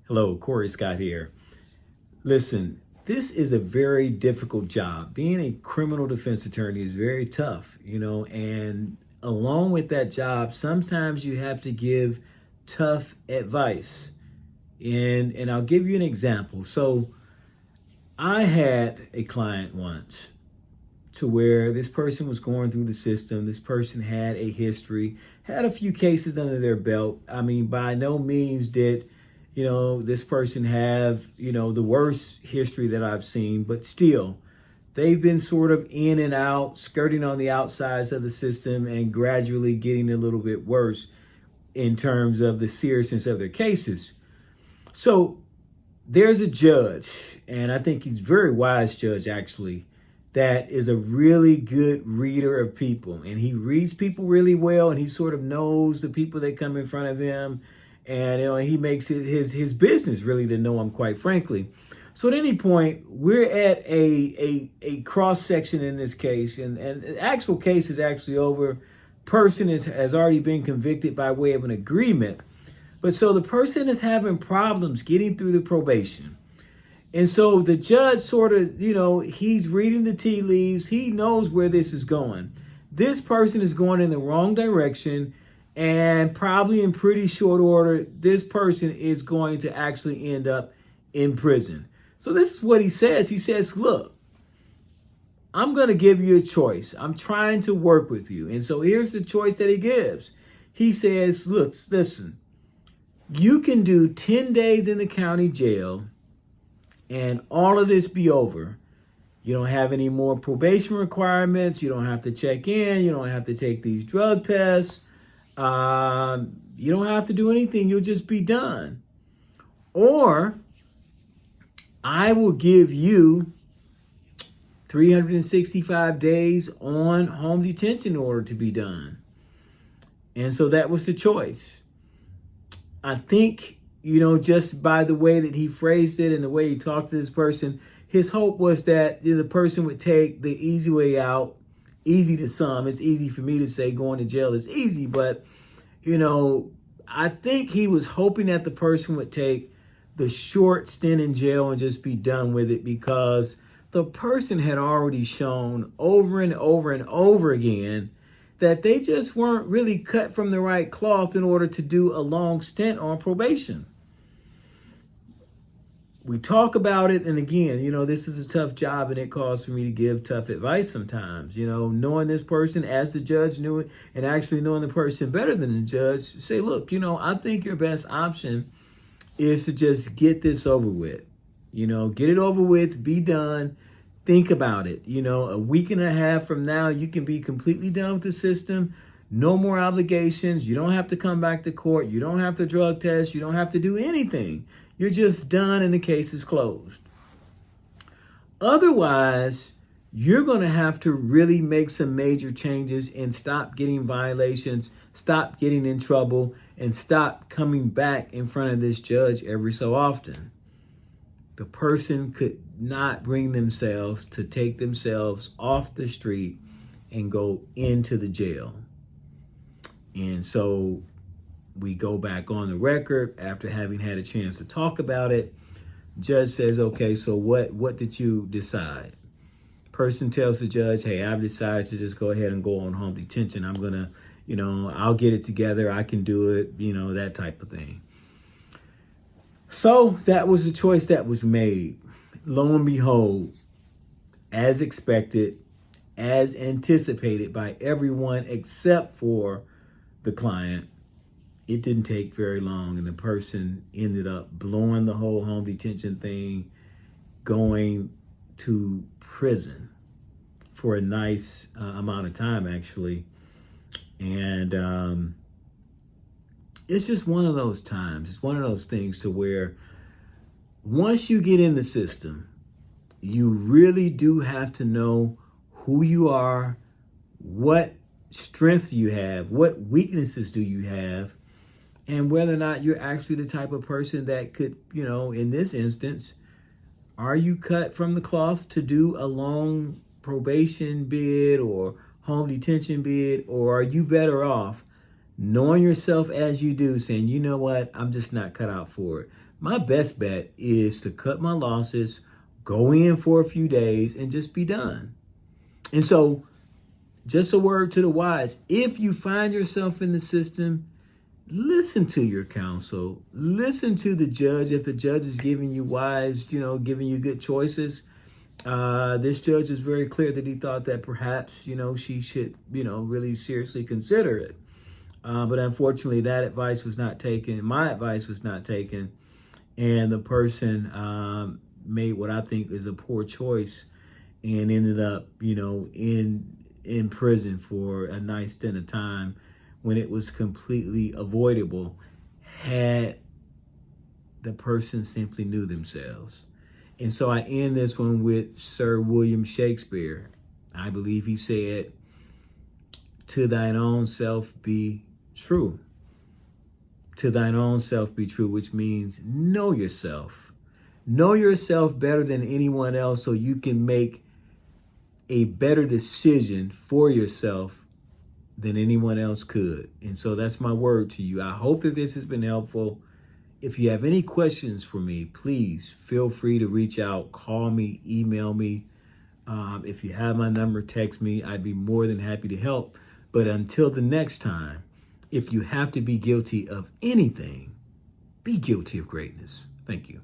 Hello, Corey Scott here. Listen, this is a very difficult job. Being a criminal defense attorney is very tough, and along with that job, sometimes you have to give tough advice. And I'll give you an example. So I had a client once to where this person was going through the system. This person had a history, had a few cases under their belt. I mean, by no means did, this person have, the worst history that I've seen, but still, they've been sort of in and out, skirting on the outsides of the system and gradually getting a little bit worse in terms of the seriousness of their cases. So there's a judge, and I think he's a very wise judge, actually, that is a really good reader of people. And he reads people really well, and he sort of knows the people that come in front of him. And he makes it his business really to know them, quite frankly. So at any point, we're at a cross section in this case, and the actual case is actually over. Person has already been convicted by way of an agreement. But so the person is having problems getting through the probation. And so the judge sort of, he's reading the tea leaves. He knows where this is going. This person is going in the wrong direction. And probably in pretty short order, this person is going to actually end up in prison. So this is what he says. He says, look, I'm going to give you a choice. I'm trying to work with you. And so here's the choice that he gives. He says, look, listen, you can do 10 days in the county jail and all of this be over. You don't have any more probation requirements. You don't have to check in. You don't have to take these drug tests. You don't have to do anything. You'll just be done. Or I will give you 365 days on home detention in order to be done. And so that was the choice. I think, just by the way that he phrased it and the way he talked to this person, his hope was that the person would take the easy way out. Easy to some. It's easy for me to say going to jail is easy, but, I think he was hoping that the person would take the short stint in jail and just be done with it, because the person had already shown over and over and over again that they just weren't really cut from the right cloth in order to do a long stint on probation. We talk about it, and again, this is a tough job, and it calls for me to give tough advice sometimes. Knowing this person as the judge knew it, and actually knowing the person better than the judge, say, look, I think your best option is to just get this over with. Get it over with, be done, think about it. A week and a half from now, you can be completely done with the system. No more obligations. You don't have to come back to court. You don't have to drug test. You don't have to do anything. You're just done and the case is closed. Otherwise, you're going to have to really make some major changes and stop getting violations, stop getting in trouble, and stop coming back in front of this judge every so often. The person could not bring themselves to take themselves off the street and go into the jail. And so we go back on the record after having had a chance to talk about it. Judge says, okay, so what did you decide? Person tells the judge, hey, I've decided to just go ahead and go on home detention. I'm going to, I'll get it together. I can do it, that type of thing. So that was the choice that was made. Lo and behold, as expected, as anticipated by everyone except for the client, it didn't take very long, and the person ended up blowing the whole home detention thing, going to prison for a nice amount of time, actually. And it's just one of those times. It's one of those things to where once you get in the system, you really do have to know who you are, what strength you have, what weaknesses do you have, and whether or not you're actually the type of person that could, in this instance, are you cut from the cloth to do a long probation bid or home detention bid, or are you better off knowing yourself as you do, saying, you know what, I'm just not cut out for it. My best bet is to cut my losses, go in for a few days, and just be done. And so, just a word to the wise, if you find yourself in the system, listen to your counsel. Listen to the judge. If the judge is giving you wise, giving you good choices, this judge is very clear that he thought that perhaps, she should, really seriously consider it. But unfortunately, that advice was not taken. My advice was not taken. And the person made what I think is a poor choice and ended up, in prison for a nice stint of time when it was completely avoidable had the person simply knew themselves. And so I end this one with Sir William Shakespeare. I believe he said, "To thine own self be true." To thine own self be true, which means know yourself. Know yourself better than anyone else so you can make a better decision for yourself than anyone else could. And so that's my word to you. I hope that this has been helpful. If you have any questions for me, please feel free to reach out, call me, email me. If you have my number, text me. I'd be more than happy to help. But until the next time, if you have to be guilty of anything, be guilty of greatness. Thank you.